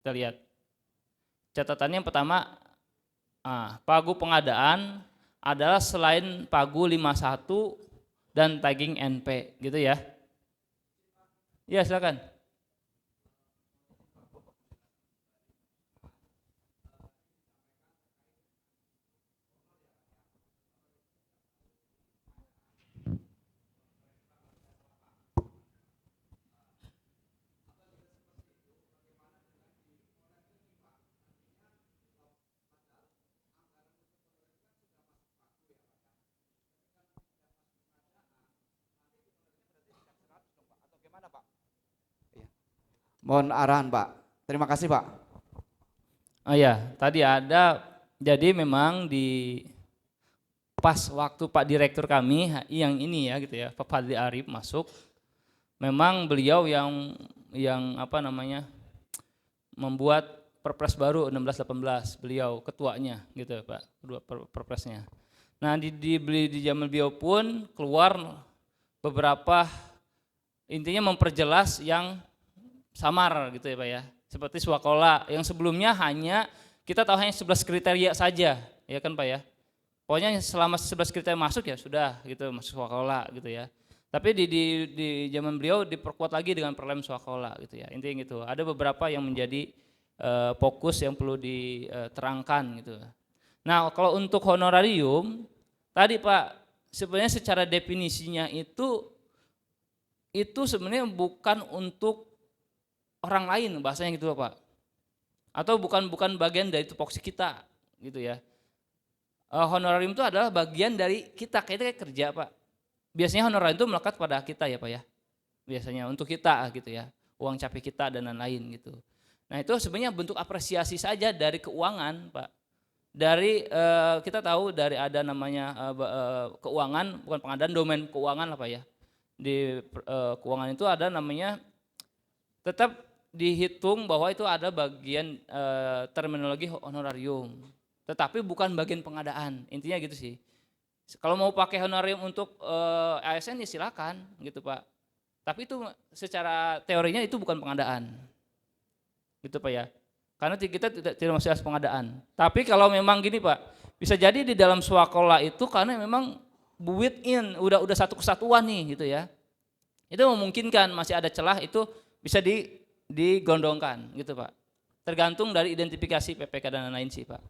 Kita lihat. Catatannya yang pertama, pagu pengadaan adalah selain pagu 51 dan tagging NP, gitu ya. Ya, silakan. Mohon arahan Pak. Terima kasih Pak. Oh ya, tadi ada, jadi memang di pas waktu Pak Direktur kami yang ini ya gitu ya, Pak Fadli Arif masuk, memang beliau yang apa namanya membuat Perpres baru 1618, beliau ketuanya gitu ya Pak, kedua Perpresnya. Nah di zaman beliau pun keluar beberapa intinya memperjelas yang samar gitu ya Pak ya, seperti swakola yang sebelumnya hanya kita tahu hanya 11 kriteria saja ya kan Pak ya, pokoknya selama 11 kriteria masuk ya sudah gitu masuk swakola gitu ya. Tapi di zaman beliau diperkuat lagi dengan perlem swakola gitu ya, intinya gitu. Ada beberapa yang menjadi fokus yang perlu diterangkan gitu. Nah kalau untuk honorarium tadi Pak, sebenarnya secara definisinya itu sebenarnya bukan untuk orang lain bahasanya gitu Pak, atau bukan bagian dari tupoksi kita gitu ya. Honorarium itu adalah bagian dari kita kerja Pak. Biasanya honorarium itu melekat pada kita ya Pak ya, biasanya untuk kita gitu ya, uang capek kita dan lain-lain gitu. Nah itu sebenarnya bentuk apresiasi saja dari keuangan Pak. Dari kita tahu dari ada namanya keuangan, bukan pengadaan, domain keuangan lah Pak ya. Di keuangan itu ada namanya, tetap dihitung bahwa itu ada bagian terminologi honorarium, tetapi bukan bagian pengadaan, intinya gitu sih. Kalau mau pakai honorarium untuk ASN ya silakan gitu Pak, tapi itu secara teorinya itu bukan pengadaan gitu Pak ya, karena kita tidak masuk as pengadaan. Tapi kalau memang gini Pak, bisa jadi di dalam swakola itu karena memang built in udah satu kesatuan nih gitu ya, itu memungkinkan masih ada celah, itu bisa digondongkan gitu Pak, tergantung dari identifikasi PPK dan lain-lain sih Pak.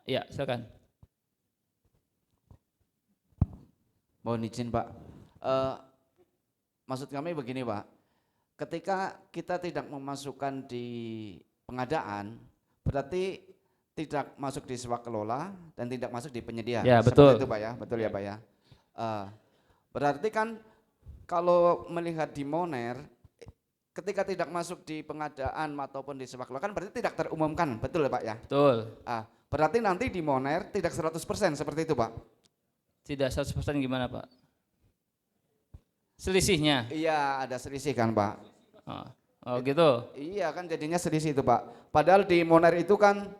Ya silakan. Mohon izin Pak. Maksud kami begini Pak, ketika kita tidak memasukkan di pengadaan, berarti tidak masuk di swakelola dan tidak masuk di penyedia. Ya seperti betul. itu Pak ya, betul ya Pak ya. Berarti kan kalau melihat di Moner, ketika tidak masuk di pengadaan ataupun di swakelola kan berarti tidak terumumkan, betul ya Pak ya? Betul. Berarti nanti di Moner tidak 100% seperti itu Pak? Tidak 100% gimana Pak? Selisihnya? Iya ada selisih kan Pak? Oh gitu. Iya kan jadinya selisih itu Pak. Padahal di Moner itu kan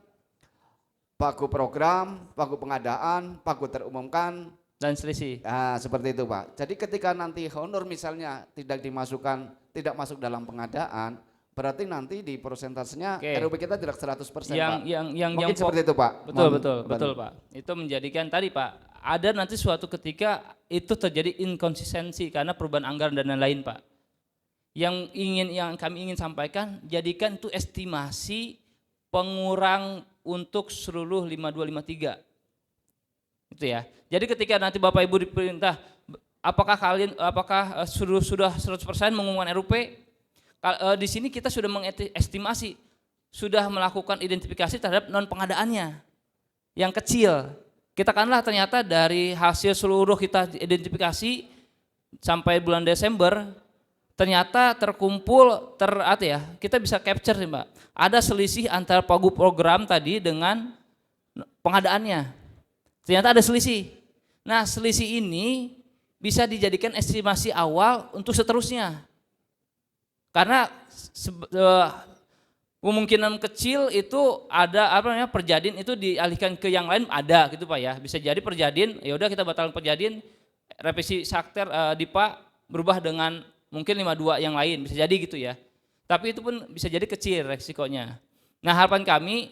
pagu program, pagu pengadaan, pagu terumumkan, dan selisih. Seperti itu Pak. Jadi ketika nanti honor misalnya tidak dimasukkan, tidak masuk dalam pengadaan, berarti nanti di persentasenya RUP kita tidak 100% Pak. Mungkin seperti itu Pak. Betul Pak. Itu menjadikan tadi Pak, ada nanti suatu ketika itu terjadi inkonsistensi karena perubahan anggaran dan lain-lain Pak. Yang kami ingin sampaikan, jadikan itu estimasi pengurang untuk seluruh 5253. Itu ya. Jadi ketika nanti Bapak Ibu diperintah, apakah sudah 100% mengumumkan RUP? Di sini kita sudah mengestimasi, sudah melakukan identifikasi terhadap non pengadaannya yang kecil. Kita kanlah ternyata dari hasil seluruh kita identifikasi sampai bulan Desember, ternyata terkumpul kita bisa capture nih Mbak, ada selisih antara pagu program tadi dengan pengadaannya, ternyata ada selisih. Nah selisih ini bisa dijadikan estimasi awal untuk seterusnya, karena kemungkinan kecil itu ada perjadin itu dialihkan ke yang lain ada gitu Pak ya, bisa jadi perjadin ya udah kita batalkan perjadin, revisi sakter DIPA berubah dengan mungkin 52 yang lain, bisa jadi gitu ya. Tapi itu pun bisa jadi kecil resikonya. Nah, harapan kami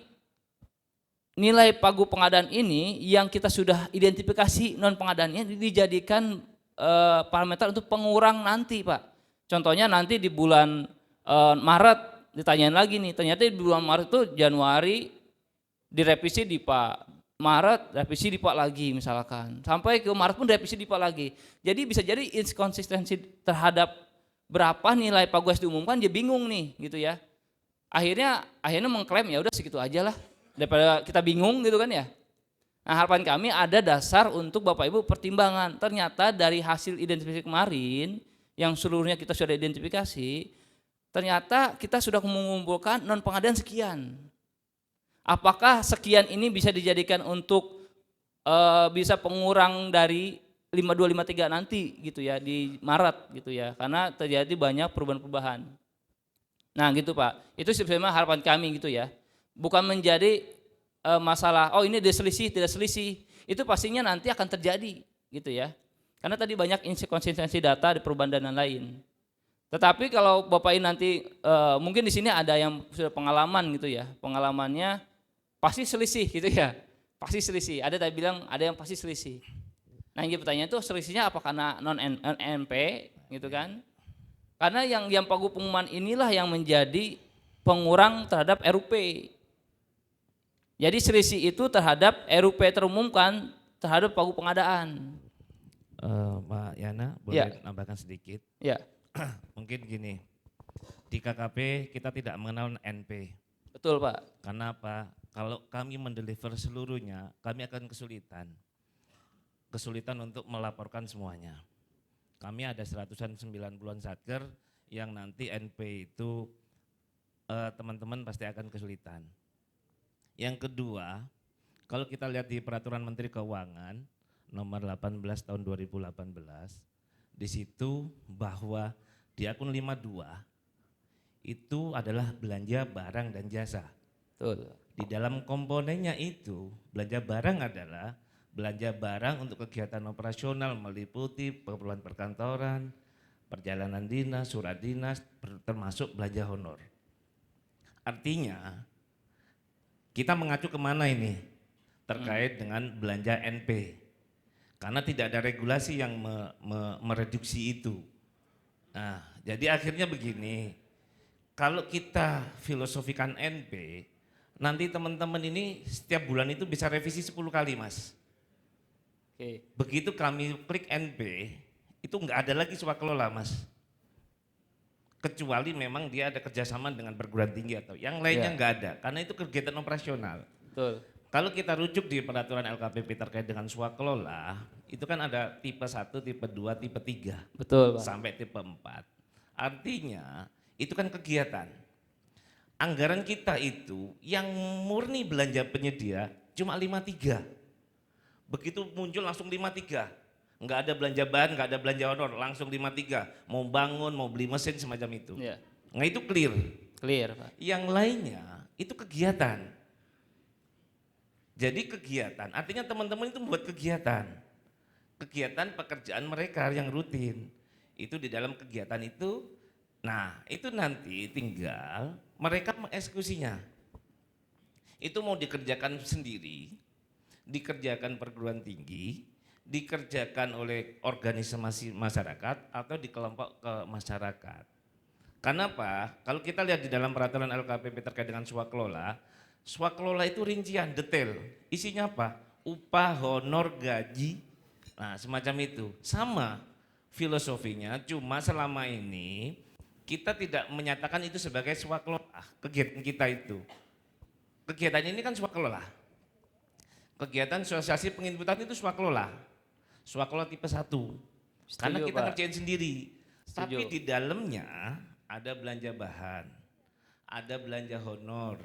nilai pagu pengadaan ini yang kita sudah identifikasi non pengadaannya dijadikan parameter untuk pengurang nanti, Pak. Contohnya nanti di bulan Maret ditanyain lagi nih, ternyata di bulan Maret itu Januari direvisi di Pak, Maret revisi di Pak lagi misalkan, sampai ke Maret pun revisi di Pak lagi. Jadi bisa jadi inkonsistensi terhadap berapa nilai pagu yang diumumkan, dia bingung nih gitu ya. Akhirnya mengklaim ya udah segitu aja lah, daripada kita bingung gitu kan ya. Nah, harapan kami ada dasar untuk Bapak Ibu pertimbangan. Ternyata dari hasil identifikasi kemarin yang seluruhnya kita sudah identifikasi, ternyata kita sudah mengumpulkan non pengadaan sekian. Apakah sekian ini bisa dijadikan untuk bisa pengurang dari 5253 nanti gitu ya di Maret gitu ya, karena terjadi banyak perubahan-perubahan. Nah gitu Pak, itu sebenarnya harapan kami gitu ya, bukan menjadi masalah oh ini selisih tidak selisih, itu pastinya nanti akan terjadi gitu ya, karena tadi banyak inkonsistensi data di perubahan dan lain. Tetapi kalau Bapak ini nanti mungkin di sini ada yang sudah pengalaman gitu ya, pengalamannya pasti selisih gitu ya, pasti selisih. Ada tadi bilang ada yang pasti selisih. Nah yang pertanyaan itu selisihnya apa karena non NP gitu kan? Karena yang pagu pengumuman inilah yang menjadi pengurang terhadap RUP. Jadi selisih itu terhadap RUP terumumkan terhadap pagu pengadaan. Pak Yana, Ya. boleh nambahkan sedikit? Ya, Mungkin gini, di KKP kita tidak mengenal NP. betul Pak. Karena apa? Kalau kami mendeliver seluruhnya, kami akan kesulitan. Kesulitan untuk melaporkan semuanya. Kami ada 190-an satker yang nanti NP itu teman-teman pasti akan kesulitan. Yang kedua, kalau kita lihat di Peraturan Menteri Keuangan nomor 18 tahun 2018, di situ bahwa di akun 52 itu adalah belanja barang dan jasa. Betul. Di dalam komponennya itu belanja barang adalah belanja barang untuk kegiatan operasional meliputi keperluan perkantoran, perjalanan dinas, surat dinas, termasuk belanja honor. Artinya kita mengacu kemana ini terkait dengan belanja NP, karena tidak ada regulasi yang mereduksi itu. Nah, jadi akhirnya begini, kalau kita filosofikan NP, nanti teman-teman ini setiap bulan itu bisa revisi 10 kali Mas. Oke. Begitu kami klik NP, itu enggak ada lagi swakelola Mas. Kecuali memang dia ada kerjasama dengan perguruan tinggi atau yang lainnya enggak ada, karena itu kegiatan operasional. Betul. Kalau kita rujuk di peraturan LKPP terkait dengan swakelola, itu kan ada tipe 1, tipe 2, tipe 3, Betul Pak. sampai tipe 4. Artinya itu kan kegiatan. Anggaran kita itu yang murni belanja penyedia cuma 53. Begitu muncul langsung 53. Enggak ada belanja bahan, enggak ada belanja honor, langsung 53. Mau bangun, mau beli mesin semacam itu. Ya. Nah itu clear. Clear Pak. Yang lainnya itu kegiatan. Jadi kegiatan, artinya teman-teman itu membuat kegiatan. Kegiatan pekerjaan mereka yang rutin. Itu di dalam kegiatan itu, nah itu nanti tinggal mereka mengeksekusinya. Itu mau dikerjakan sendiri, dikerjakan perguruan tinggi, dikerjakan oleh organisasi masyarakat atau di kelompok ke masyarakat. Kenapa? Kalau kita lihat di dalam peraturan LKPP terkait dengan swakelola, swakelola itu rincian, detail. Isinya apa? Upah, honor, gaji, nah semacam itu. Sama filosofinya, cuma selama ini kita tidak menyatakan itu sebagai swakelola, kegiatan kita itu. Kegiatan ini kan swakelola. Kegiatan sosialisasi penginputan itu swakelola. Swakelola tipe 1. Karena kita Pak. ngerjain sendiri. Setuju. Tapi di dalamnya ada belanja bahan, ada belanja honor,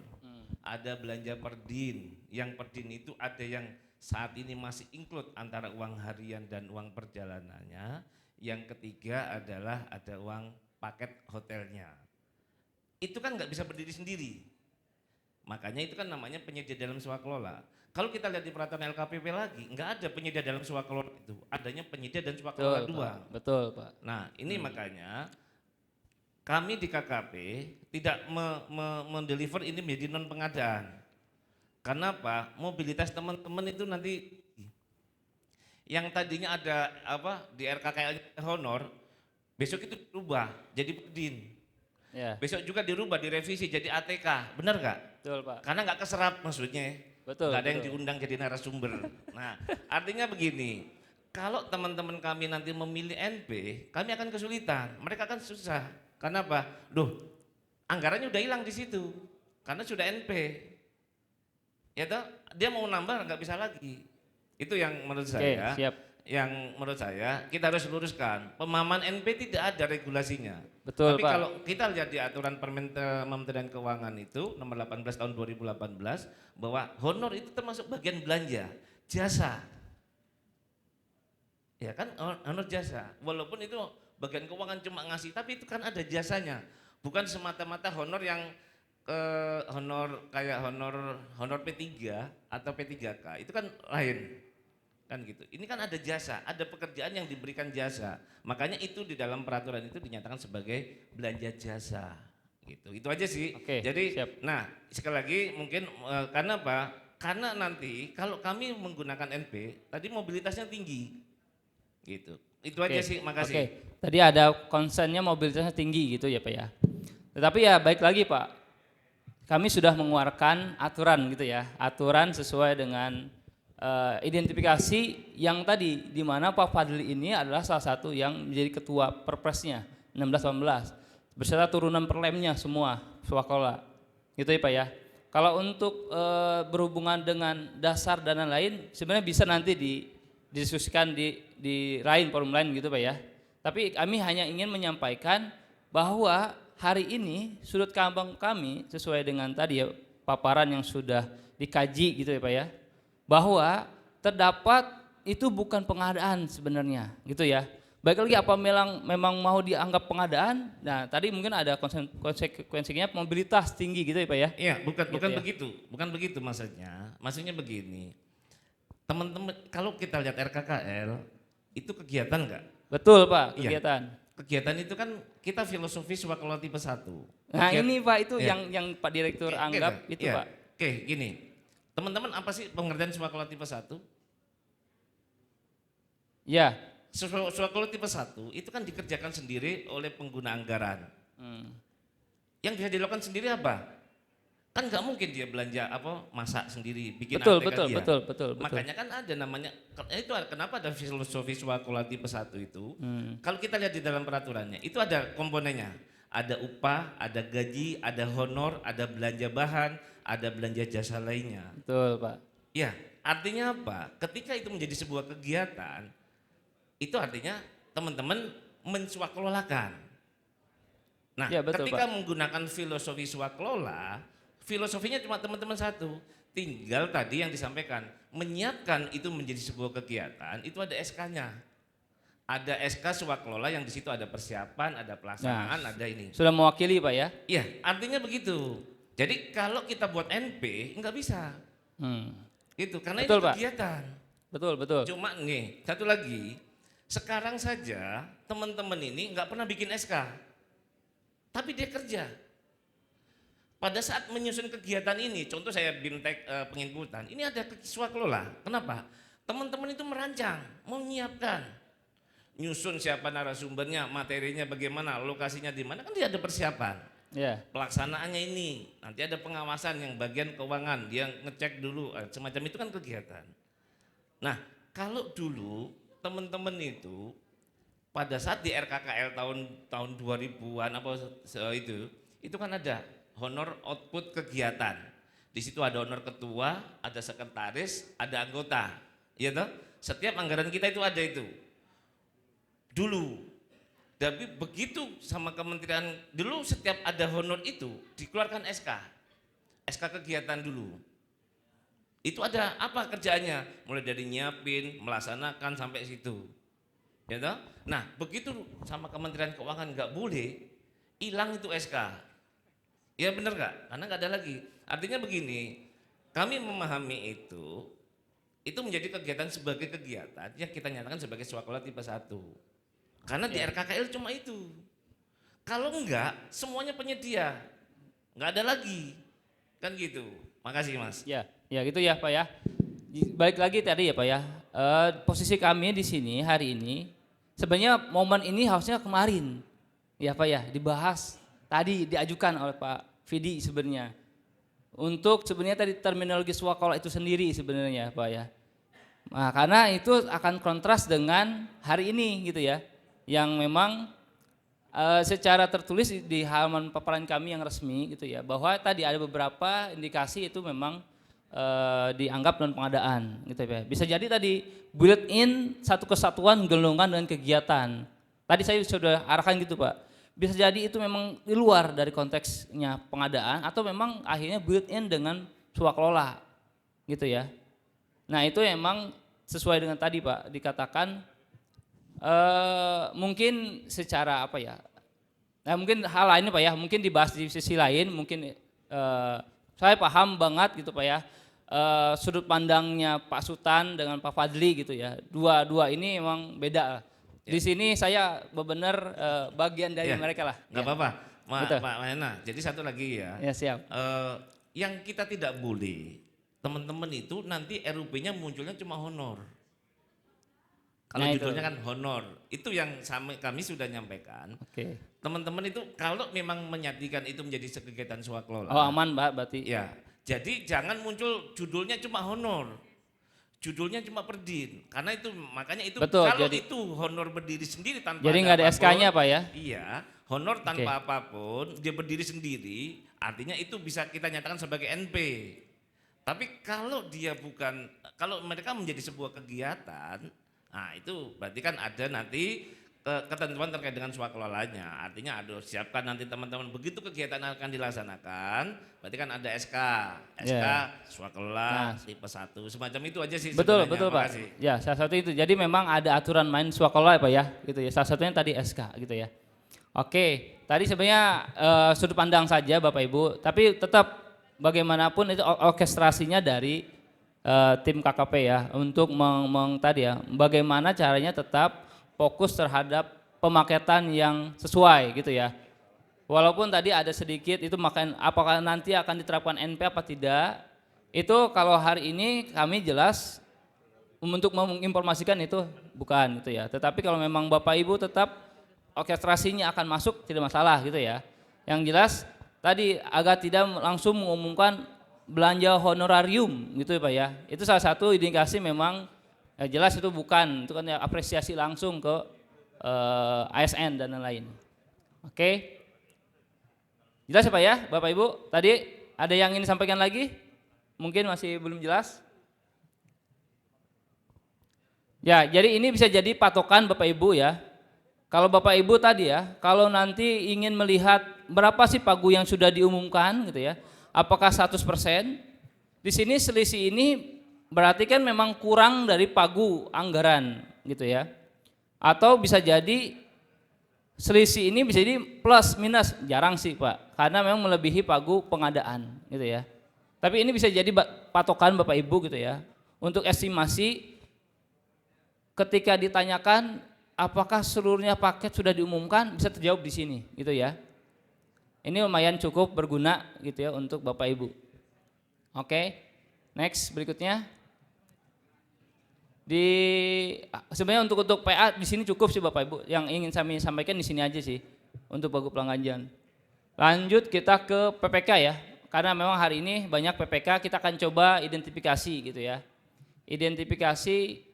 ada belanja perdin. Yang perdin itu ada yang saat ini masih include antara uang harian dan uang perjalanannya. Yang ketiga adalah ada uang paket hotelnya. Itu kan nggak bisa berdiri sendiri. Makanya itu kan namanya penyedia dalam swakelola. Kalau kita lihat di peraturan LKPP lagi, nggak ada penyedia dalam swakelola itu. Adanya penyedia dan swakelola Betul, 2. Pak. Betul Pak. Nah ini makanya kami di KKP tidak mendeliver ini menjadi non pengadaan. Karena apa? Mobilitas teman-teman itu nanti yang tadinya ada apa di RKKL honor, besok itu dirubah jadi pedin. Ya, Besok juga dirubah direvisi jadi ATK, benar nggak? betul Pak. Karena nggak keserap maksudnya, Betul. nggak ada yang betul. diundang jadi narasumber. Nah, artinya begini, kalau teman-teman kami nanti memilih NP, kami akan kesulitan, mereka akan susah. Karena apa? Duh, anggarannya udah hilang di situ, karena sudah NP. Ya toh, dia mau nambah nggak bisa lagi. Itu yang menurut Oke, saya, siap. yang menurut saya kita harus luruskan. Pemahaman NP tidak ada regulasinya. Betul Tapi Pak. kalau kita lihat di aturan Kementerian Keuangan itu nomor 18 tahun 2018 bahwa honor itu termasuk bagian belanja, jasa. Ya kan honor jasa. Walaupun itu bagian keuangan cuma ngasih, tapi itu kan ada jasanya. Bukan semata-mata honor yang honor kayak honor P3 atau P3K. Itu kan lain. Kan gitu. Ini kan ada jasa, ada pekerjaan yang diberikan jasa. Makanya itu di dalam peraturan itu dinyatakan sebagai belanja jasa. Gitu. Itu aja sih. Oke, Jadi, siap. nah sekali lagi mungkin karena apa? Karena nanti kalau kami menggunakan NP, tadi mobilitasnya tinggi. Gitu. Itu aja Oke, sih. Makasih. Oke, tadi ada concernnya mobilitasnya tinggi gitu ya Pak ya. Tetapi ya baik lagi Pak, kami sudah mengeluarkan aturan gitu ya, aturan sesuai dengan identifikasi yang tadi, di mana Pak Fadli ini adalah salah satu yang menjadi ketua perpresnya 16-18 beserta turunan perlemnya semua Swakola gitu ya Pak ya. Kalau untuk berhubungan dengan dasar dan lain-lain sebenarnya bisa nanti didiskusikan di lain forum lain gitu Pak ya. Tapi kami hanya ingin menyampaikan bahwa hari ini sudut pandang kami sesuai dengan tadi ya paparan yang sudah dikaji gitu ya Pak ya, bahwa terdapat itu bukan pengadaan sebenarnya gitu ya. Baik lagi apa memang mau dianggap pengadaan. Nah tadi mungkin ada konsekuensinya mobilitas tinggi gitu ya Pak ya. Iya, bukan Gitu bukan ya. begitu. Bukan begitu maksudnya. Maksudnya begini. Teman-teman kalau kita lihat RKKL itu kegiatan enggak? Betul Pak, Iya. kegiatan. Kegiatan itu kan kita filosofi Swakelola tipe 1. Nah ini Pak itu Iya. yang Pak Direktur Oke, anggap gitu. itu Iya. Pak. Oke, gini. Teman-teman apa sih pengertian Swakelola tipe 1? Ya. Swakelola tipe 1 itu kan dikerjakan sendiri oleh pengguna anggaran. Yang bisa dilakukan sendiri apa? Kan nggak mungkin dia belanja apa masak sendiri, bikin Betul, ATK betul, dia. betul, betul, betul. Makanya kan ada namanya, itu kenapa ada filosofi Swakelola tipe 1 itu? Kalau kita lihat di dalam peraturannya, itu ada komponennya. Ada upah, ada gaji, ada honor, ada belanja bahan, ada belanja jasa lainnya. Betul Pak. Ya, artinya apa? Ketika itu menjadi sebuah kegiatan, itu artinya teman-teman menswakelolakan. Nah, Ya, betul, ketika Pak. menggunakan filosofi swakelola, filosofinya cuma teman-teman satu. Tinggal tadi yang disampaikan, menyiapkan itu menjadi sebuah kegiatan, itu ada SK-nya. Ada SK swakelola yang di situ ada persiapan, ada pelaksanaan, ada ini. Sudah mewakili Pak ya. Iya, artinya begitu. Jadi kalau kita buat NP nggak bisa. Gitu, karena Betul, ini Pak. kegiatan. Betul, betul. Cuma nih, satu lagi, sekarang saja teman-teman ini nggak pernah bikin SK, tapi dia kerja. Pada saat menyusun kegiatan ini, contoh saya BIMTEK penginputan, ini ada swakelola. Kenapa? Teman-teman itu merancang, menyiapkan, nyusun siapa narasumbernya, materinya bagaimana, lokasinya di mana, kan dia ada persiapan. Ya. Pelaksanaannya ini, nanti ada pengawasan yang bagian keuangan, dia ngecek dulu, semacam itu kan kegiatan. Nah, kalau dulu teman-teman itu pada saat di RKKL tahun 2000-an apa itu kan ada honor output kegiatan. Di situ ada honor ketua, ada sekretaris, ada anggota. Ya toh? Setiap anggaran kita itu ada itu. Dulu. Tapi begitu sama kementerian dulu setiap ada honor itu dikeluarkan SK. SK kegiatan dulu. Itu ada apa kerjaannya? Mulai dari nyiapin, melaksanakan sampai situ. Ya toh? Nah, begitu sama Kementerian Keuangan nggak boleh hilang itu SK. Ya benar nggak? Karena nggak ada lagi. Artinya begini, kami memahami itu menjadi kegiatan sebagai kegiatan yang kita nyatakan sebagai swakelola tipe 1. Karena di RKKL cuma itu. Kalau enggak, semuanya penyedia, enggak ada lagi, kan gitu. Makasih Mas. Ya, ya gitu ya Pak ya. Balik lagi tadi ya Pak ya. Posisi kami di sini hari ini, sebenarnya momen ini harusnya kemarin, ya Pak ya, dibahas tadi diajukan oleh Pak Vidi sebenarnya. Untuk sebenarnya tadi terminologi swakala itu sendiri sebenarnya Pak ya. Nah, karena itu akan kontras dengan hari ini gitu ya, yang memang secara tertulis di halaman paparan kami yang resmi gitu ya, bahwa tadi ada beberapa indikasi itu memang dianggap non pengadaan gitu ya. Bisa jadi tadi built in satu kesatuan golongan dan kegiatan. Tadi saya sudah arahkan gitu Pak. Bisa jadi itu memang di luar dari konteksnya pengadaan atau memang akhirnya built in dengan swakelola gitu ya. Nah itu memang sesuai dengan tadi Pak dikatakan mungkin secara apa ya? Nah mungkin hal lainnya Pak ya, mungkin dibahas di sisi lain, mungkin saya paham banget gitu Pak ya, sudut pandangnya Pak Sutan dengan Pak Fadli gitu ya, dua ini emang beda lah. Di sini saya benar bagian dari mereka lah. Nggak Ya. apa-apa, Betul. Pak Maena. Jadi satu lagi ya, Ya siap. yang kita tidak boleh, teman-teman itu nanti RUP-nya munculnya cuma honor. Kalau Nah, judulnya itu. kan honor, itu yang kami sudah nyampaikan. Oke. Teman-teman itu kalau memang menyatikan itu menjadi kegiatan swakelola. Oh aman Mbak berarti. Ya, jadi jangan muncul judulnya cuma honor, judulnya cuma perdin, karena itu makanya itu Betul, kalau jadi- itu honor berdiri sendiri tanpa Jadi nggak ada apapun, SK-nya Pak ya? Iya, honor tanpa apapun, dia berdiri sendiri, artinya itu bisa kita nyatakan sebagai NP. Tapi kalau dia bukan, kalau mereka menjadi sebuah kegiatan, nah itu berarti kan ada nanti ketentuan terkait dengan swakelolanya. Artinya ada siapkan nanti teman-teman begitu kegiatan akan dilaksanakan, berarti kan ada SK swakelola tipe 1, semacam itu aja sih. Betul sebenarnya. betul Pak. Makasih. Ya salah satu itu. Jadi memang ada aturan main swakelola ya Pak ya, gitu ya. Salah satunya tadi SK gitu ya. Oke, tadi sebenarnya sudut pandang saja Bapak Ibu, tapi tetap bagaimanapun itu orkestrasinya dari tim KKP ya untuk tadi ya, bagaimana caranya tetap fokus terhadap pemaketan yang sesuai gitu ya. Walaupun tadi ada sedikit itu makan apakah nanti akan diterapkan NP apa tidak, itu kalau hari ini kami jelas untuk menginformasikan itu bukan gitu ya. Tetapi kalau memang Bapak Ibu tetap orkestrasinya akan masuk tidak masalah gitu ya. Yang jelas tadi agar tidak langsung mengumumkan belanja honorarium gitu ya Pak ya. Itu salah satu indikasi memang jelas itu bukan, itu kan ya apresiasi langsung ke ASN dan lain-lain. Oke. Jelas ya Pak ya, Bapak Ibu. Tadi ada yang ingin disampaikan lagi? Mungkin masih belum jelas. Ya, jadi ini bisa jadi patokan Bapak Ibu ya. Kalau Bapak Ibu tadi ya, kalau nanti ingin melihat berapa sih pagu yang sudah diumumkan gitu ya, apakah 100%? Di sini selisih ini berarti kan memang kurang dari pagu anggaran gitu ya. Atau bisa jadi selisih ini bisa jadi plus minus, jarang sih Pak, karena memang melebihi pagu pengadaan gitu ya. Tapi ini bisa jadi patokan Bapak Ibu gitu ya, untuk estimasi ketika ditanyakan apakah seluruhnya paket sudah diumumkan, bisa terjawab di sini gitu ya. Ini lumayan cukup berguna gitu ya untuk Bapak Ibu. Oke, next berikutnya. Sebenarnya untuk PA di sini cukup sih Bapak Ibu. Yang ingin kami sampaikan di sini aja sih untuk pagu pelanggan. Lanjut kita ke PPK ya. Karena memang hari ini banyak PPK, kita akan coba identifikasi gitu ya. Identifikasi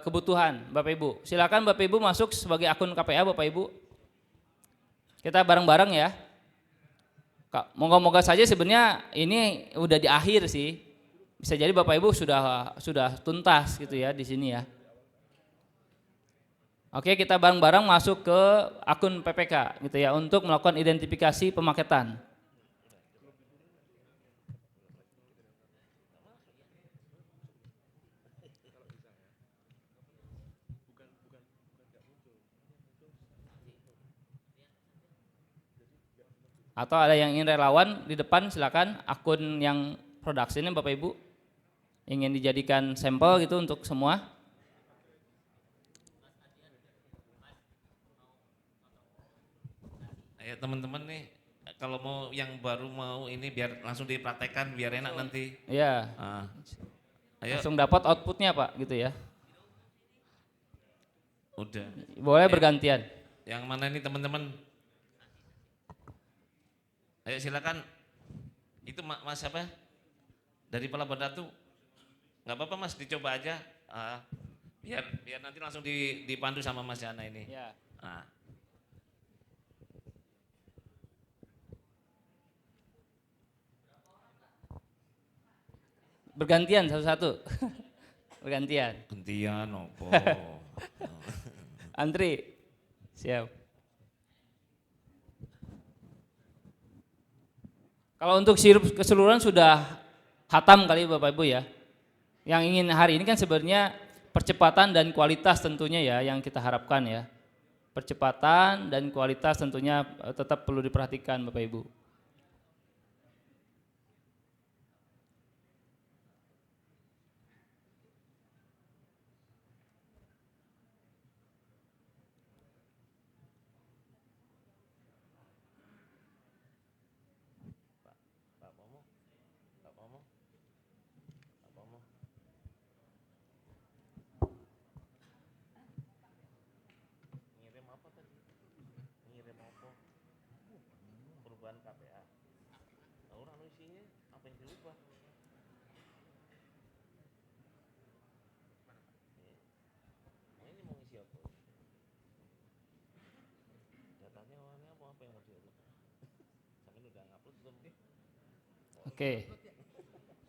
kebutuhan Bapak Ibu. Silakan Bapak Ibu masuk sebagai akun KPA Bapak Ibu. Kita bareng-bareng ya. Moga-moga saja sebenarnya ini udah di akhir sih. Bisa jadi Bapak Ibu sudah tuntas gitu ya di sini ya. Oke, kita bareng-bareng masuk ke akun PPK gitu ya untuk melakukan identifikasi pemaketan. Atau ada yang ingin relawan di depan, silakan akun yang produksi ini Bapak Ibu ingin dijadikan sampel gitu untuk semua. ya teman-teman nih kalau mau yang baru mau ini biar langsung dipraktekkan biar enak nanti. Ya, Ah, ayo, langsung dapat outputnya Pak, gitu ya. udah. Boleh bergantian. Yang mana ini teman-teman? Ayo silakan. Itu Mas apa? Dari Pelabuhan Ratu. Nggak apa-apa Mas, dicoba aja. Biar nanti langsung dipandu sama Mas Jana ini. Ya. Ah. Bergantian satu-satu. Bergantian. Gantian opo. Antri. Siap. Kalau untuk sirup keseluruhan sudah hatam kali Bapak Ibu ya. Yang ingin hari ini kan sebenarnya percepatan dan kualitas tentunya ya yang kita harapkan ya. Percepatan dan kualitas tentunya tetap perlu diperhatikan Bapak Ibu. Perubahan KPA. Orang isinya apa yang dirubah? Ini mau ngisi apa? Datanya orangnya apa yang mau dirubah? Sampai udah ngupload belum? Oke.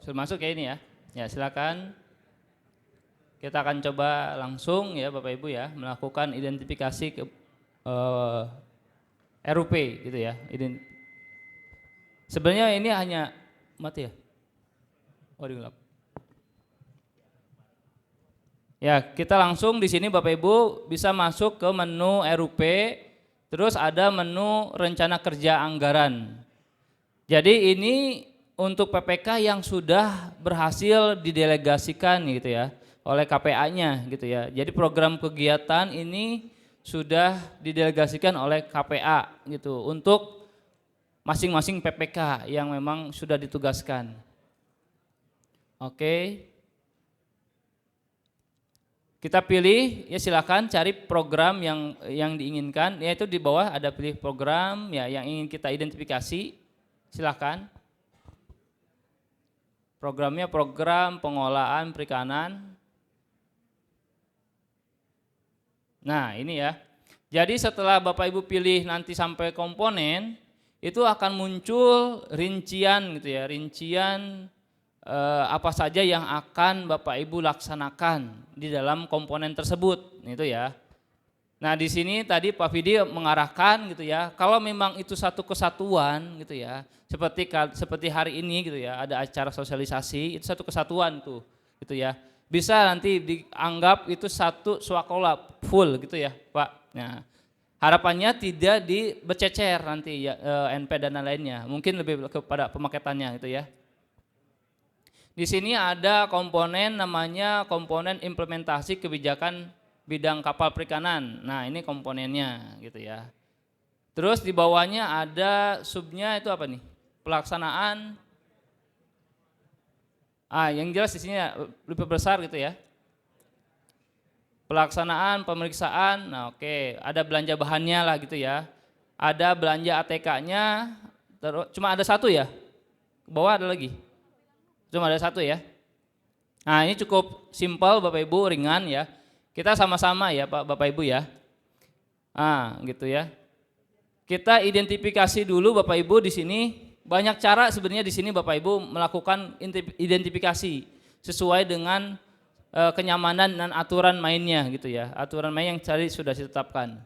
Sudah masuk ya ini ya. Ya, silakan. Kita akan coba langsung ya Bapak Ibu ya melakukan identifikasi ke RUP gitu ya. Sebenarnya ini hanya mati ya. Oh, digelap. Ya, kita langsung di sini Bapak Ibu bisa masuk ke menu RUP, terus ada menu rencana kerja anggaran. Jadi ini untuk PPK yang sudah berhasil didelegasikan gitu ya oleh KPA-nya gitu ya. Jadi program kegiatan ini sudah didelegasikan oleh KPA gitu untuk masing-masing PPK yang memang sudah ditugaskan. Oke. Kita pilih ya, silakan cari program yang diinginkan, yaitu di bawah ada pilih program ya yang ingin kita identifikasi. Silakan. Programnya program pengolahan perikanan. Nah, ini ya. Jadi setelah Bapak Ibu pilih nanti sampai komponen, itu akan muncul rincian gitu ya, rincian apa saja yang akan Bapak Ibu laksanakan di dalam komponen tersebut, itu ya. Nah, di sini tadi Pak Fidi mengarahkan gitu ya, kalau memang itu satu kesatuan gitu ya, seperti hari ini gitu ya, ada acara sosialisasi, itu satu kesatuan tuh, gitu ya. Bisa nanti dianggap itu satu swakola full gitu ya Pak. Nah, harapannya tidak bercecer nanti ya, NP dan lainnya, mungkin lebih kepada pemaketannya gitu ya. Di sini ada komponen namanya komponen implementasi kebijakan bidang kapal perikanan. Nah, ini komponennya gitu ya. Terus di bawahnya ada subnya itu apa nih? Pelaksanaan. Yang jelas di sini lebih besar gitu ya. Pelaksanaan, pemeriksaan. Nah, oke, ada belanja bahannya lah gitu ya. Ada belanja ATK-nya. Cuma ada satu ya? Ke bawah ada lagi? Cuma ada satu ya. Nah, ini cukup simpel Bapak Ibu, ringan ya. Kita sama-sama ya Bapak Ibu ya. Gitu ya. Kita identifikasi dulu Bapak Ibu di sini. Banyak cara sebenarnya di sini Bapak Ibu melakukan identifikasi sesuai dengan kenyamanan dan aturan mainnya gitu ya. Aturan main yang tadi sudah ditetapkan.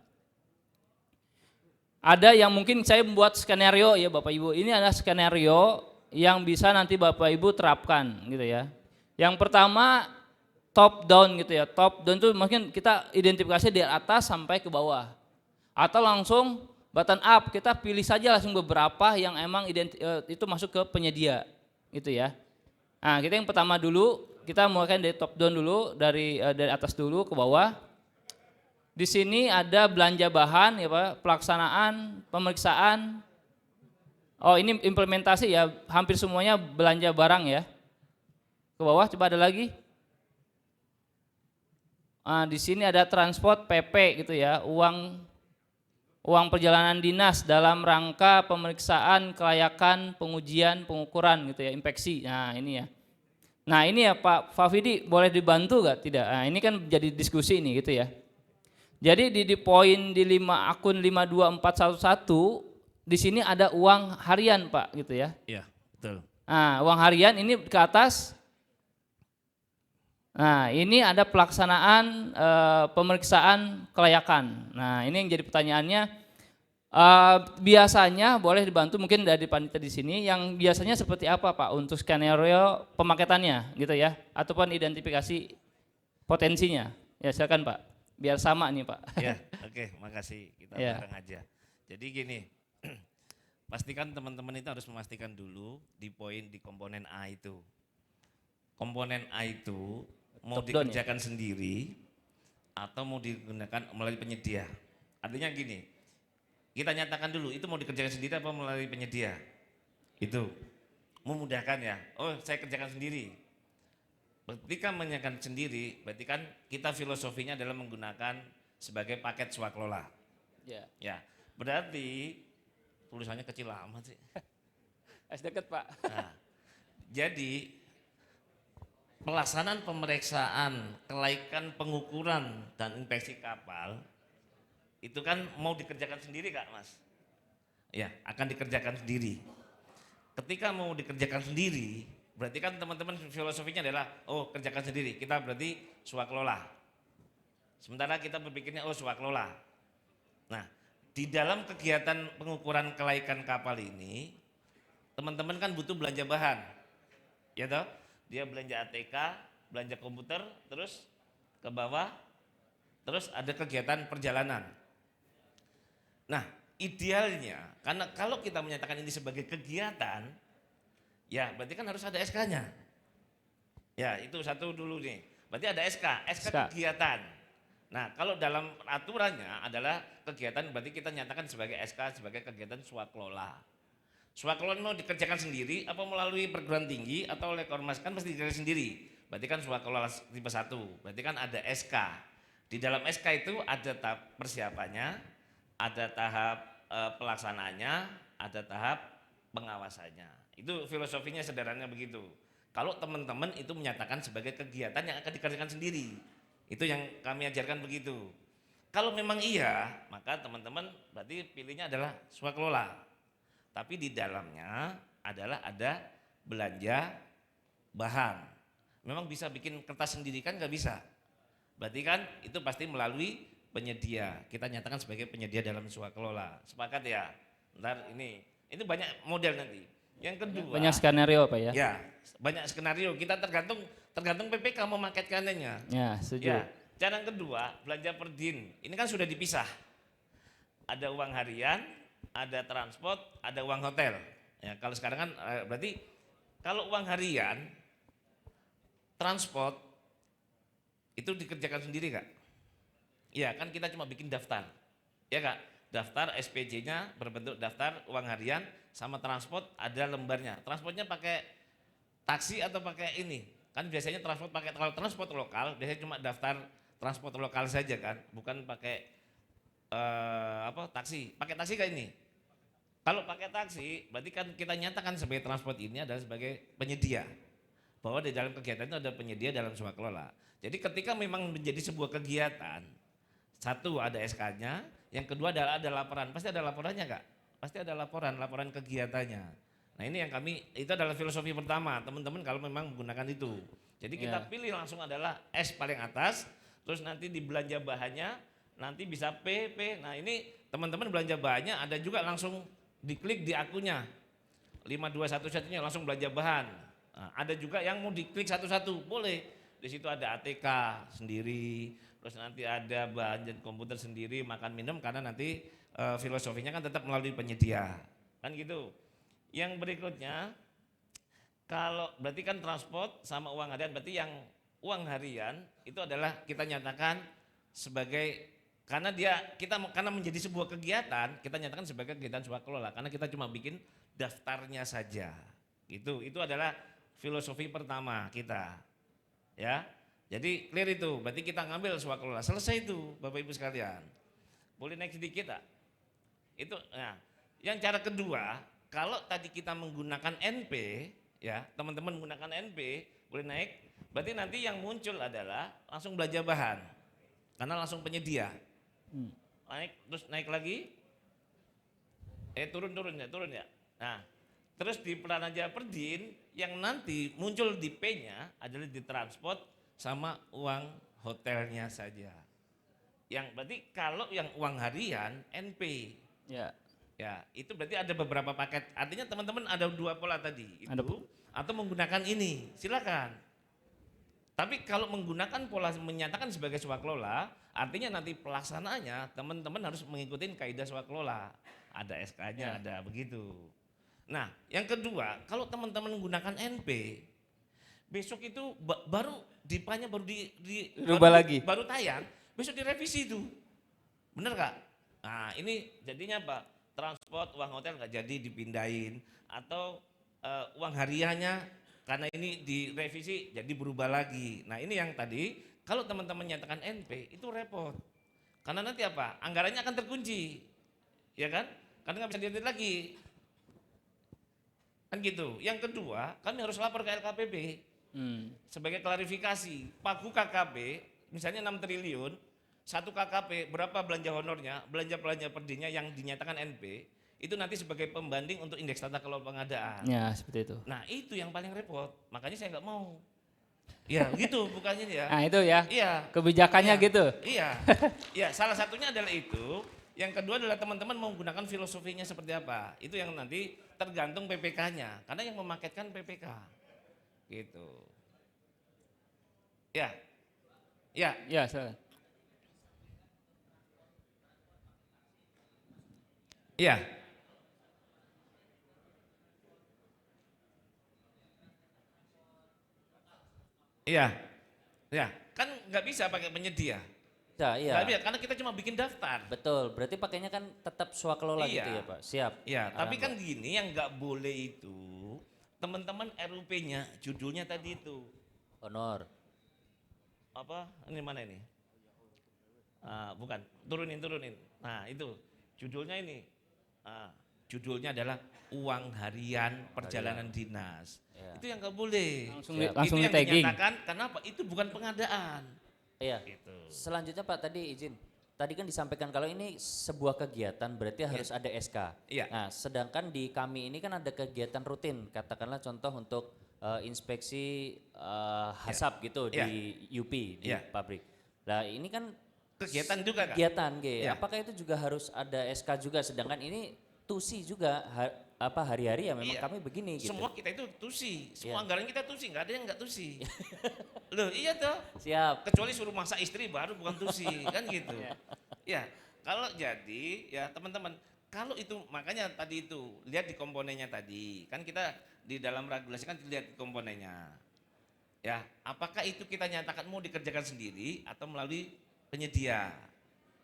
Ada yang mungkin saya membuat skenario ya Bapak Ibu. Ini adalah skenario yang bisa nanti Bapak Ibu terapkan gitu ya. Yang pertama top down gitu ya. Top down itu mungkin kita identifikasi dari atas sampai ke bawah. Atau langsung button up, kita pilih saja langsung beberapa yang emang itu masuk ke penyedia gitu ya. Nah, kita yang pertama dulu, kita mulai dari top down dulu, dari atas dulu ke bawah. Di sini ada belanja bahan ya Pak, pelaksanaan, pemeriksaan. Oh ini implementasi ya, hampir semuanya belanja barang ya. Ke bawah coba ada lagi. Di sini ada transport PP gitu ya, uang perjalanan dinas dalam rangka pemeriksaan, kelayakan, pengujian, pengukuran gitu ya, inspeksi. Nah ini ya. Nah ini ya Pak Fafidi boleh dibantu gak? Tidak. Nah ini kan jadi diskusi ini gitu ya. Jadi di poin di 5 akun 52411 di sini ada uang harian Pak gitu ya. Iya, betul. Nah, uang harian ini ke atas. Nah, ini ada pelaksanaan pemeriksaan kelayakan. Nah, ini yang jadi pertanyaannya biasanya boleh dibantu mungkin dari panitia di sini yang biasanya seperti apa Pak untuk skenario pemaketannya gitu ya ataupun identifikasi potensinya. Ya, silakan Pak. Biar sama nih Pak. Ya, oke, makasih. Kita Ya. bareng aja. Jadi gini, pastikan teman-teman itu harus memastikan dulu di poin di komponen A itu. Komponen A itu mau Top down ya? dikerjakan sendiri atau mau digunakan melalui penyedia. Artinya gini, kita nyatakan dulu itu mau dikerjakan sendiri apa melalui penyedia. Itu memudahkan ya. Oh, saya kerjakan sendiri. Ketika menyatakan sendiri, berarti kan kita filosofinya adalah menggunakan sebagai paket swakelola. Ya. Ya, berarti tulisannya kecil amat sih. Deket Pak. Nah, jadi pelaksanaan pemeriksaan, kelaikan pengukuran dan inspeksi kapal itu kan mau dikerjakan sendiri Kak Mas? Ya, akan dikerjakan sendiri. Ketika mau dikerjakan sendiri, berarti kan teman-teman filosofinya adalah oh kerjakan sendiri, kita berarti swakelola. Sementara kita berpikirnya oh swakelola. Nah, di dalam kegiatan pengukuran kelaikan kapal ini, teman-teman kan butuh belanja bahan, ya toh? Dia belanja ATK, belanja komputer, terus ke bawah, terus ada kegiatan perjalanan. Nah, idealnya, karena kalau kita menyatakan ini sebagai kegiatan, ya berarti kan harus ada SK-nya. Ya, itu satu dulu nih. Berarti ada SK kegiatan. Nah, kalau dalam aturannya adalah kegiatan berarti kita nyatakan sebagai SK sebagai kegiatan swakelola. Swakelola mau dikerjakan sendiri apa melalui perguruan tinggi atau oleh Kormas kan pasti dikerjakan sendiri. Berarti kan swakelola tipe 1. Berarti kan ada SK. Di dalam SK itu ada tahap persiapannya, ada tahap pelaksanaannya, ada tahap pengawasannya. Itu filosofinya sederhananya begitu. Kalau teman-teman itu menyatakan sebagai kegiatan yang akan dikerjakan sendiri, itu yang kami ajarkan begitu. Kalau memang iya, maka teman-teman berarti pilihnya adalah swakelola. Tapi di dalamnya adalah ada belanja bahan. Memang bisa bikin kertas sendiri kan nggak bisa. Berarti kan itu pasti melalui penyedia. Kita nyatakan sebagai penyedia dalam swakelola. Sepakat ya? Ntar ini banyak model nanti. Yang kedua, Banyak skenario Pak ya? ya banyak skenario. Kita tergantung PPK memaketkannya. Ya, setuju. Ya, cara yang kedua belanja per din. Ini kan sudah dipisah. Ada uang harian, ada transport, ada uang hotel. Ya, kalau sekarang kan berarti kalau uang harian, transport itu dikerjakan sendiri Kak. Ya kan kita cuma bikin daftar. Ya Kak, daftar SPJ-nya berbentuk daftar uang harian sama transport ada lembarnya. Transportnya pakai taksi atau pakai ini? Kan biasanya transport pakai kalau transport lokal biasanya cuma daftar transport lokal saja kan, bukan pakai taksi. Pakai taksi kayak ini. Kalau pakai taksi berarti kan kita nyatakan sebagai transport ini adalah sebagai penyedia. Bahwa di dalam kegiatan itu ada penyedia dalam swakelola. Jadi ketika memang menjadi sebuah kegiatan, satu ada SK-nya, yang kedua adalah ada laporan. Pasti ada laporannya Kak? Pasti ada laporan kegiatannya. Nah ini yang itu adalah filosofi pertama, teman-teman kalau memang menggunakan itu. Jadi kita pilih langsung adalah S paling atas, terus nanti di belanja bahannya, nanti bisa P. Nah ini teman-teman belanja bahannya ada juga langsung diklik di akunnya. 5211-nya langsung belanja bahan. Nah, ada juga yang mau diklik satu-satu, boleh. Di situ ada ATK sendiri, terus nanti ada belanja komputer sendiri, makan minum karena nanti filosofinya kan tetap melalui penyedia. Kan gitu. Yang berikutnya kalau berarti kan transport sama uang harian, berarti yang uang harian itu adalah kita nyatakan sebagai karena menjadi sebuah kegiatan, kita nyatakan sebagai kegiatan swakelola karena kita cuma bikin daftarnya saja. Itu adalah filosofi pertama kita. Ya. Jadi clear itu, berarti kita ngambil swakelola. Selesai itu, Bapak Ibu sekalian. Boleh naik sedikit tak? Itu nah, yang cara kedua, kalau tadi kita menggunakan NP, ya, teman-teman menggunakan NP, boleh naik. Berarti nanti yang muncul adalah langsung belanja bahan. Karena langsung penyedia. Naik, terus naik lagi. Turun ya. Nah, terus di Pranaja Perdin yang nanti muncul di P-nya adalah di transport sama uang hotelnya saja. Yang berarti kalau yang uang harian NP. Ya. Ya, itu berarti ada beberapa paket. Artinya teman-teman ada 2 pola tadi. Itu atau menggunakan ini, silakan. Tapi kalau menggunakan pola menyatakan sebagai swakelola, artinya nanti pelaksanaannya teman-teman harus mengikuti kaidah swakelola. Ada SK-nya, ada begitu. Nah, yang kedua, kalau teman-teman menggunakan NP, besok itu baru dipanya Rubah lagi. baru tayang, besok direvisi itu. Bener Kak? Nah, ini jadinya apa? Transport, uang hotel nggak jadi dipindahin atau uang hariannya karena ini direvisi jadi berubah lagi. Nah, ini yang tadi kalau teman-teman nyatakan NP itu repot. Karena nanti apa? Anggarannya akan terkunci. Ya kan? Karena nggak bisa dilihat lagi. Kan gitu. Yang kedua, kami harus lapor ke LKPP. Sebagai klarifikasi, Pagu KKP misalnya 6 triliun, 1 KKP berapa belanja honornya, belanja perdinya yang dinyatakan NP, itu nanti sebagai pembanding untuk indeks tata kelola pengadaan. Ya, seperti itu. Nah, itu yang paling repot. Makanya saya nggak mau. Ya, gitu bukannya ya. Nah, itu ya. Iya. Kebijakannya Iya. gitu. Iya. Ya, salah satunya adalah itu. Yang kedua adalah teman-teman menggunakan filosofinya seperti apa. Itu yang nanti tergantung PPK-nya. Karena yang memaketkan PPK. Gitu. Ya. Ya. Ya, silakan. Iya. Iya. Ya, kan nggak bisa pakai penyedia. Ya, iya. Nggak bisa, karena kita cuma bikin daftar. Betul, berarti pakainya kan tetap swakelola gitu Iya. ya Pak, siap. Ya, tapi Alhamdulillah. kan gini yang nggak boleh itu, teman-teman RUP-nya judulnya tadi itu Honor. apa? Ini mana ini? Bukan, turunin. Nah itu judulnya ini. Judulnya adalah uang harian perjalanan dinas. Ya. Itu yang nggak boleh. Langsung itu yang di-tagging. dinyatakan. Kenapa? Itu bukan pengadaan. Iya. Gitu. Selanjutnya Pak tadi izin. Tadi kan disampaikan kalau ini sebuah kegiatan berarti harus ada SK. Iya. Nah, sedangkan di kami ini kan ada kegiatan rutin, katakanlah contoh untuk inspeksi hasap gitu Iya. di UP di Iya. pabrik. Nah, ini kan Kegiatan juga Kak? kegiatan, G. Iya. Apakah itu juga harus ada SK juga sedangkan ini tusi juga hari-hari ya memang Iya. kami begini gitu. Semua kita itu tusi, semua Iya. anggaran kita tusi, nggak ada yang nggak tusi. Loh iya toh, Siap. kecuali suruh masak istri baru bukan tusi, kan gitu. Ya, kalau jadi ya teman-teman, kalau itu makanya tadi itu lihat di komponennya tadi, kan kita di dalam regulasi kan lihat komponennya. Ya, apakah itu kita nyatakan mau dikerjakan sendiri atau melalui penyedia?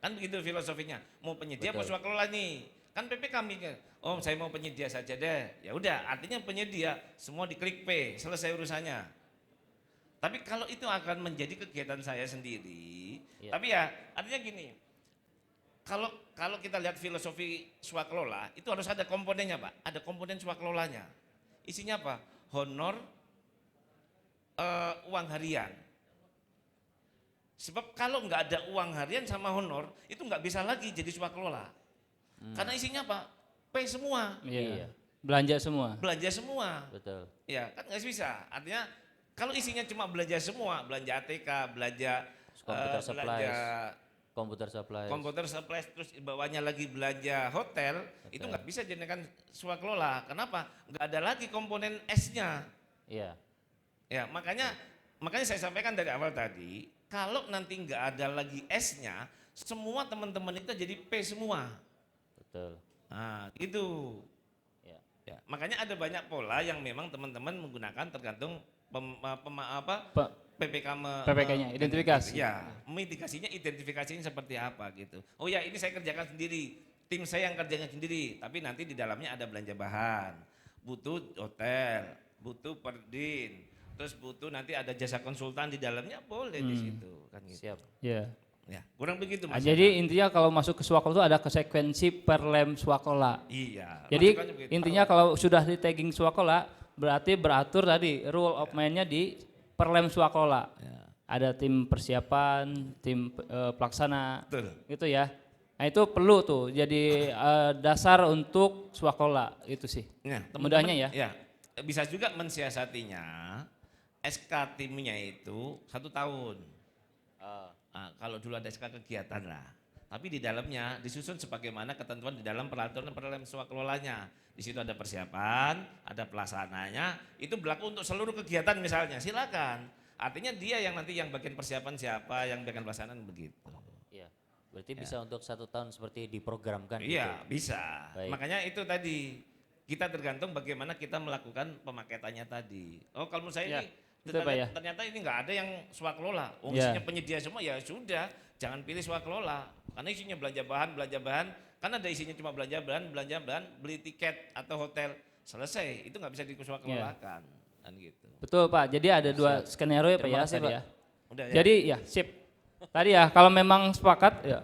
Kan begitu filosofinya. Mau penyedia mau Betul. swakelola nih. Kan PP kami kan, oh saya mau penyedia saja deh. Ya udah, artinya penyedia semua diklik P, selesai urusannya. Tapi kalau itu akan menjadi kegiatan saya sendiri, Iya. tapi ya artinya gini. Kalau kita lihat filosofi swakelola, itu harus ada komponennya, Pak. Ada komponen swakelolanya. Isinya apa? Honor, uang harian. Sebab kalau nggak ada uang harian sama honor, itu nggak bisa lagi jadi swakelola. Karena isinya apa? P semua, Iya. Iya. Belanja semua. belanja semua. Betul. Ya kan nggak bisa. Artinya kalau isinya cuma belanja semua, belanja ATK, belanja Computer supplies. belanja Komputer supply. komputer supplies, terus bawahnya lagi belanja hotel, itu nggak bisa jadikan swakelola. Kenapa? Nggak ada lagi komponen S-nya. Iya. Ya makanya saya sampaikan dari awal tadi, kalau nanti nggak ada lagi S-nya, semua teman-teman itu jadi P semua. Betul. Nah, itu. Ya. Ya, makanya ada banyak pola yang memang teman-teman menggunakan tergantung PPK PPK-nya, identifikasi. Ya, mitigasinya identifikasinya seperti apa gitu. Oh ya, ini saya kerjakan sendiri, tim saya yang kerjanya sendiri, tapi nanti di dalamnya ada belanja bahan, butuh hotel, butuh perdin, terus butuh nanti ada jasa konsultan di dalamnya, boleh di situ kan gitu. Siap. Ya. Ya, kurang begitu Nah, Mas. jadi intinya kalau masuk ke swakola itu ada konsekuensi per lem swakola. Iya. Jadi masukannya begitu. intinya kalau sudah di tagging swakola berarti beratur tadi rule of main-nya di per lem swakola. Ada tim persiapan, tim pelaksana, Betul. gitu ya. Nah itu perlu tuh jadi dasar untuk swakola itu sih. Nah, Mudahnya ya. Ya, bisa juga mensiasatinya. SK timnya itu 1 tahun. Nah, kalau dulu ada SK kegiatan lah. Tapi di dalamnya disusun sebagaimana ketentuan di dalam peraturan perlem swakelolanya. Di situ ada persiapan, ada pelaksananya. Itu berlaku untuk seluruh kegiatan misalnya. Silakan. Artinya dia yang nanti yang bagian persiapan siapa, yang bagian pelaksanaan begitu. Iya. Berarti bisa untuk 1 tahun seperti diprogramkan Iya, gitu. bisa. Baik. Makanya itu tadi kita tergantung bagaimana kita melakukan pemaketannya tadi. Oh, kalau menurut saya Ya, ini betul, Pak, ya. ternyata ini nggak ada yang swakelola. Oh, Ya. isinya penyedia semua ya sudah, jangan pilih swakelola. Karena isinya belanja bahan, kan ada isinya cuma belanja bahan, beli tiket atau hotel, selesai. Itu nggak bisa diswakelolakan. Kan gitu. Betul Pak, jadi ada dua skenario ya Pak Terima ya kasih, tadi Pak. ya. Udah ya. Jadi ya sip. Tadi ya kalau memang sepakat ya.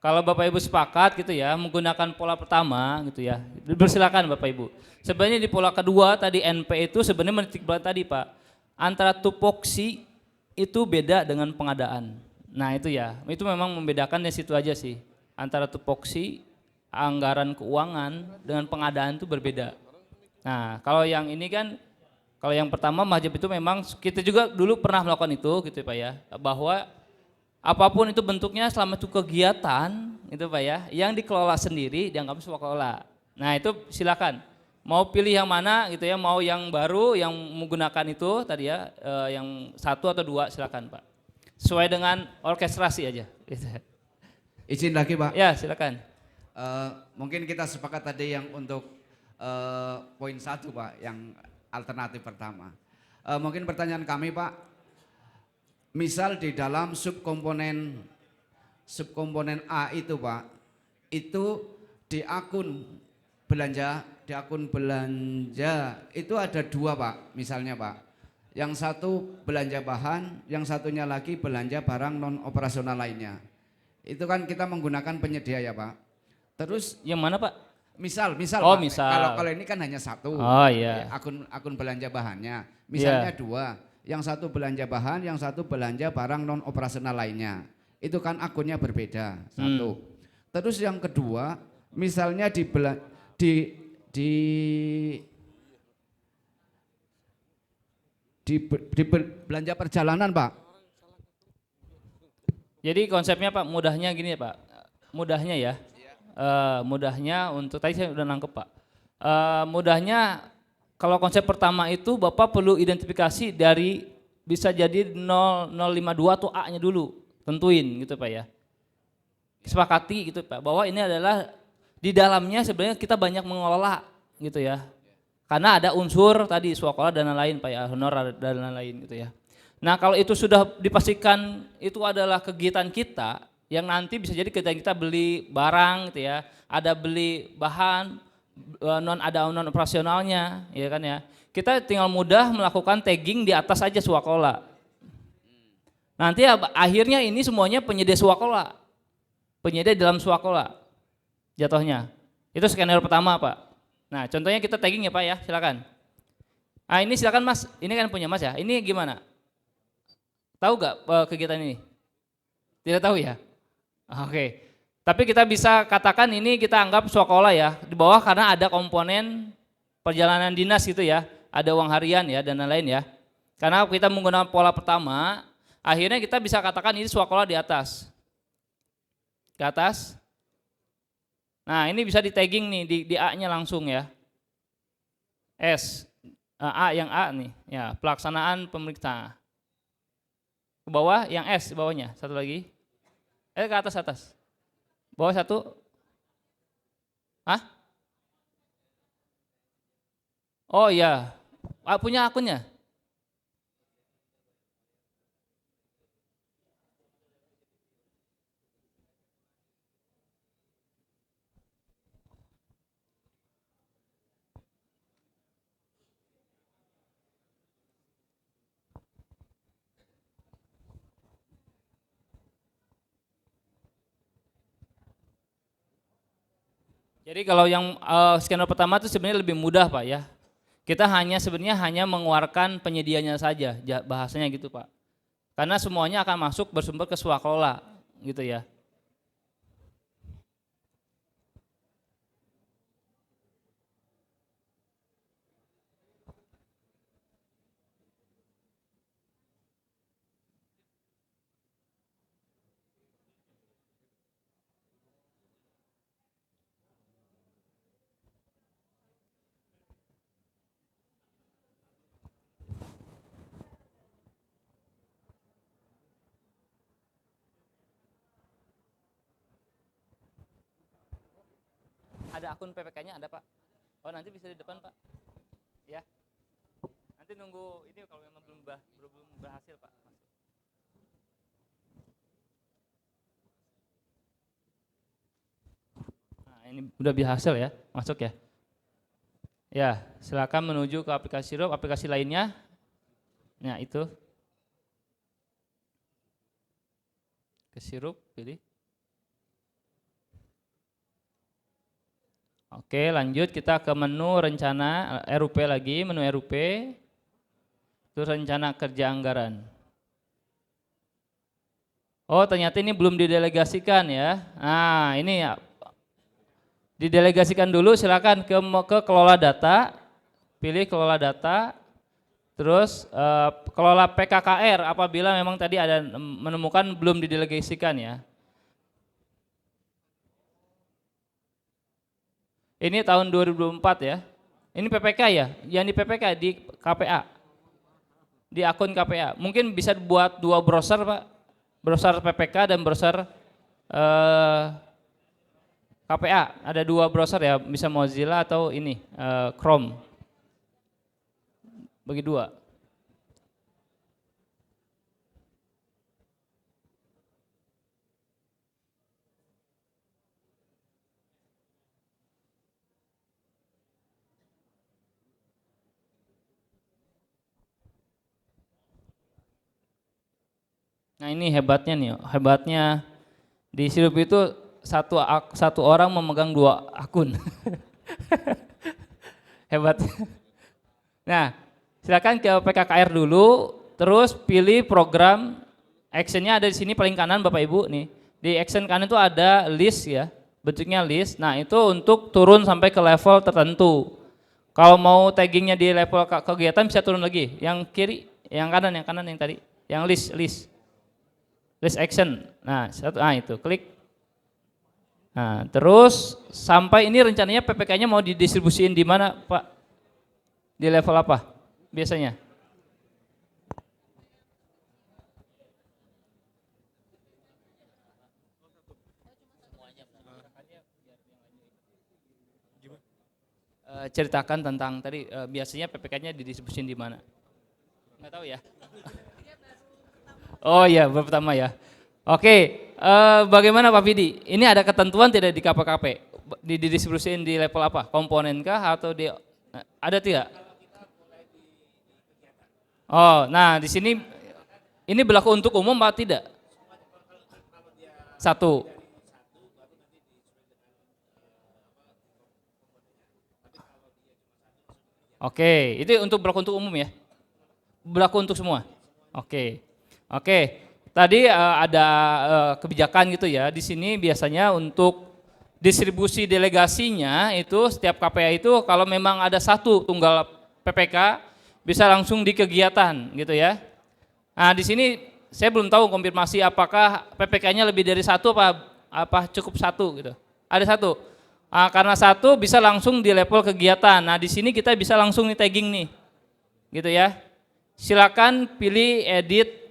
Kalau Bapak Ibu sepakat gitu ya menggunakan pola pertama gitu ya. Bersilakan Bapak Ibu. Sebenarnya di pola kedua tadi NP itu sebenarnya menitik berat tadi Pak. Antara tupoksi itu beda dengan pengadaan. Nah itu ya, itu memang membedakan di situ aja sih. Antara tupoksi, anggaran keuangan dengan pengadaan itu berbeda. Nah kalau yang ini kan, kalau yang pertama Mahjab itu memang kita juga dulu pernah melakukan itu gitu Pak ya. Bahwa apapun itu bentuknya selama itu kegiatan itu Pak ya, yang dikelola sendiri dianggap swakelola. Nah itu silakan. Mau pilih yang mana gitu ya, mau yang baru yang menggunakan itu tadi ya, yang 1 atau 2 silakan Pak. Sesuai dengan orkestrasi aja. Gitu. Izin lagi Pak. Ya silakan. Mungkin kita sepakat tadi yang untuk poin 1 Pak, yang alternatif pertama. Mungkin pertanyaan kami Pak, misal di dalam subkomponen A itu Pak, itu di akun belanja itu ada 2 Pak, misalnya Pak. Yang satu belanja bahan, yang satunya lagi belanja barang non operasional lainnya. Itu kan kita menggunakan penyedia ya Pak. Terus Yang mana Pak? misal Oh, Pak, misal. kalau ini kan hanya 1. Oh iya. Akun belanja bahannya. Misalnya Iya. 2, yang satu belanja bahan, yang satu belanja barang non operasional lainnya. Itu kan akunnya berbeda, 1. Terus yang kedua, misalnya di belanja perjalanan Pak. Jadi konsepnya Pak mudahnya gini ya Pak, mudahnya ya, mudahnya untuk tadi saya udah nangkep Pak, mudahnya kalau konsep pertama itu Bapak perlu identifikasi dari bisa jadi 0052 atau A-nya dulu, tentuin gitu Pak ya, sepakati gitu Pak, bahwa ini adalah di dalamnya sebenarnya kita banyak mengelola gitu ya, karena ada unsur tadi swakola dan lain-lain Pak ya, honor dan lain-lain gitu ya. Nah kalau itu sudah dipastikan itu adalah kegiatan kita yang nanti bisa jadi kegiatan kita beli barang gitu ya, ada beli bahan, ada non operasionalnya ya kan ya. Kita tinggal mudah melakukan tagging di atas aja swakola. Nanti akhirnya ini semuanya penyedia swakola, penyedia dalam swakola jatuhnya. Itu skenario pertama Pak. Nah contohnya kita tagging ya Pak ya, silakan. Nah ini silakan Mas, ini kan punya Mas ya, ini gimana? Tahu gak kegiatan ini? Tidak tahu ya? Oke. Tapi kita bisa katakan ini kita anggap swakola ya, di bawah karena ada komponen perjalanan dinas gitu ya, ada uang harian ya dan lain-lain ya. Karena kita menggunakan pola pertama, akhirnya kita bisa katakan ini swakola di atas. Ke atas. Nah ini bisa di tagging nih, di A-nya langsung ya. S, A yang A nih, ya pelaksanaan pemeriksaan. Ke bawah yang S bawahnya, satu lagi. Ke atas. Bawah 1. Hah? Oh iya, punya akunnya? Jadi kalau yang skenario pertama itu sebenarnya lebih mudah Pak ya. Kita sebenarnya hanya mengeluarkan penyedianya saja, bahasanya gitu Pak. Karena semuanya akan masuk bersumber ke swakelola gitu ya. Ada akun PPK-nya ada Pak? Oh nanti bisa di depan Pak? Ya. Nanti nunggu ini kalau memang belum berhasil Pak. Nah ini udah berhasil ya, masuk ya. Ya, silakan menuju ke aplikasi Sirup, aplikasi lainnya. Nah itu. Ke Sirup, pilih. Oke, lanjut kita ke menu rencana RUP lagi, menu RUP. Itu rencana kerja anggaran. Oh, ternyata ini belum didelegasikan ya. Nah, ini ya. Didelegasikan dulu, silakan ke kelola data. Pilih kelola data. Terus kelola PKKR apabila memang tadi ada menemukan belum didelegasikan ya. Ini tahun 2024 ya. Ini PPK ya, yang di PPK di KPA. Di akun KPA. Mungkin bisa buat dua browser Pak. Browser PPK dan browser KPA. Ada dua browser ya, bisa Mozilla atau ini Chrome. Bagi dua. Nah ini hebatnya nih, hebatnya di Sirup itu satu orang memegang dua akun. Hebat. Nah silakan ke PKKR dulu, terus pilih program, actionnya ada di sini paling kanan Bapak Ibu nih. Di action kanan itu ada list ya, bentuknya list. Nah itu untuk turun sampai ke level tertentu. Kalau mau taggingnya di level kegiatan bisa turun lagi. Yang kiri, yang kanan yang tadi, yang list action. Nah, itu klik. Nah, terus sampai ini rencananya PPK-nya mau didistribusiin di mana, Pak? Di level apa biasanya? Ceritakan tentang tadi biasanya PPK-nya didistribusiin di mana? Nggak tahu ya. Oh iya, baru pertama ya. Oke, bagaimana Pak Fidi? Ini ada ketentuan tidak di KPKP? Didistribusiin di level apa? Komponen kah atau ada tidak? Oh, nah di sini ini berlaku untuk umum atau tidak? Satu. Oke, itu berlaku untuk umum ya? Berlaku untuk semua? Oke. Oke, tadi ada kebijakan gitu ya. Di sini biasanya untuk distribusi delegasinya itu setiap KPA itu kalau memang ada satu tunggal PPK bisa langsung di kegiatan gitu ya. Nah di sini saya belum tahu konfirmasi apakah PPK-nya lebih dari satu apa cukup satu gitu. Ada satu. Nah, karena satu bisa langsung di level kegiatan. Nah di sini kita bisa langsung nih tagging nih, gitu ya. Silakan pilih edit.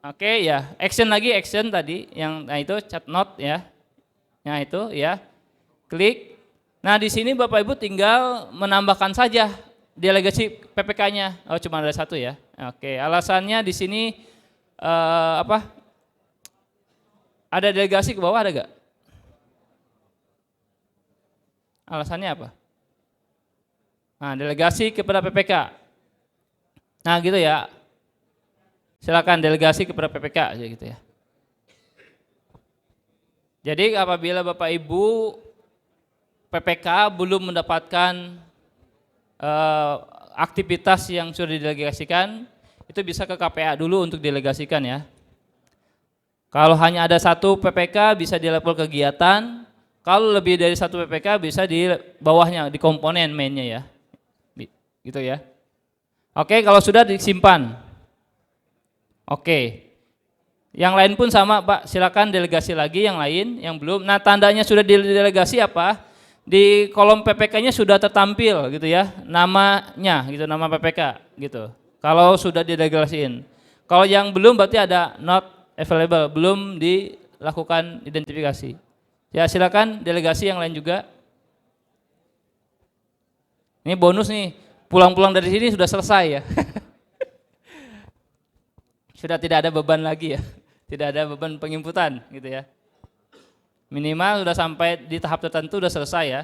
Oke ya, action tadi yang itu chat note ya. Nah itu ya. Klik. Nah, di sini Bapak Ibu tinggal menambahkan saja delegasi PPK-nya. Oh, cuma ada satu ya. Oke, alasannya di sini apa? Ada delegasi ke bawah ada enggak? Alasannya apa? Nah, delegasi kepada PPK. Nah, gitu ya. Silakan delegasi kepada PPK aja gitu ya. Jadi apabila Bapak Ibu PPK belum mendapatkan aktivitas yang sudah didelegasikan, itu bisa ke KPA dulu untuk delegasikan ya. Kalau hanya ada satu PPK bisa di level kegiatan, kalau lebih dari satu PPK bisa di bawahnya, di komponen mainnya ya. Gitu ya. Oke, kalau sudah disimpan. Oke. Yang lain pun sama Pak, silakan delegasi lagi yang lain, yang belum. Nah tandanya sudah didelegasi apa? Di kolom PPK-nya sudah tertampil gitu ya, namanya gitu, nama PPK gitu. Kalau sudah didelegasiin. Kalau yang belum berarti ada not available, belum dilakukan identifikasi. Ya silakan delegasi yang lain juga. Ini bonus nih, pulang-pulang dari sini sudah selesai ya. Sudah tidak ada beban lagi ya, tidak ada beban penginputan gitu ya. Minimal sudah sampai di tahap tertentu sudah selesai ya.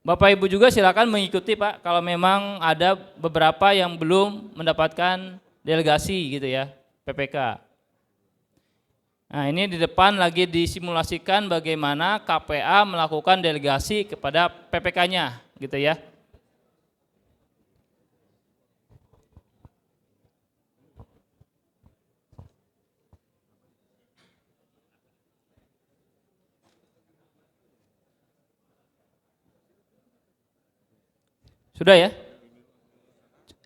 Bapak Ibu juga silakan mengikuti Pak kalau memang ada beberapa yang belum mendapatkan delegasi gitu ya, PPK. Nah ini di depan lagi disimulasikan bagaimana KPA melakukan delegasi kepada PPK-nya gitu ya. Sudah ya?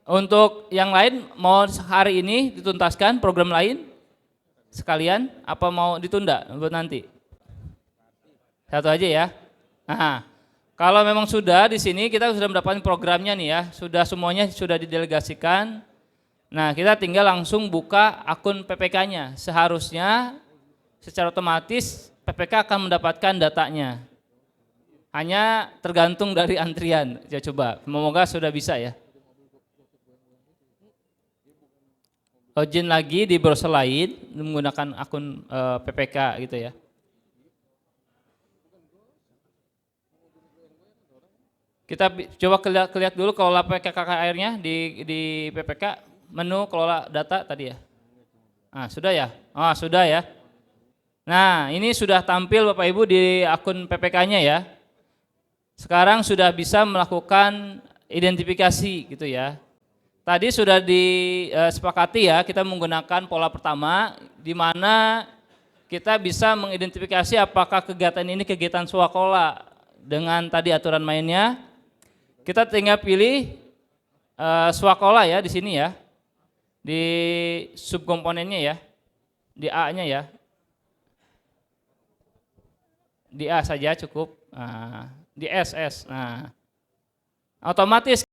Untuk yang lain mau hari ini dituntaskan program lain sekalian apa mau ditunda buat nanti? Satu aja ya. Nah, kalau memang sudah di sini kita sudah mendapatkan programnya nih ya, sudah semuanya sudah didelegasikan. Nah, kita tinggal langsung buka akun PPK-nya. Seharusnya secara otomatis PPK akan mendapatkan datanya. Hanya tergantung dari antrian. Ya coba, semoga sudah bisa ya. Login lagi di browser lain menggunakan akun PPK gitu ya. Kita coba lihat dulu kelola PKKR-nya di PPK, menu kelola data tadi ya. Nah, sudah ya? Oh, sudah ya. Nah, ini sudah tampil Bapak Ibu di akun PPK-nya ya. Sekarang sudah bisa melakukan identifikasi gitu ya. Tadi sudah disepakati ya, kita menggunakan pola pertama di mana kita bisa mengidentifikasi apakah kegiatan ini kegiatan swakola dengan tadi aturan mainnya. Kita tinggal pilih swakola ya di sini ya, di subkomponennya ya, di A-nya ya, di A saja cukup. Nah, di SS. Nah, otomatis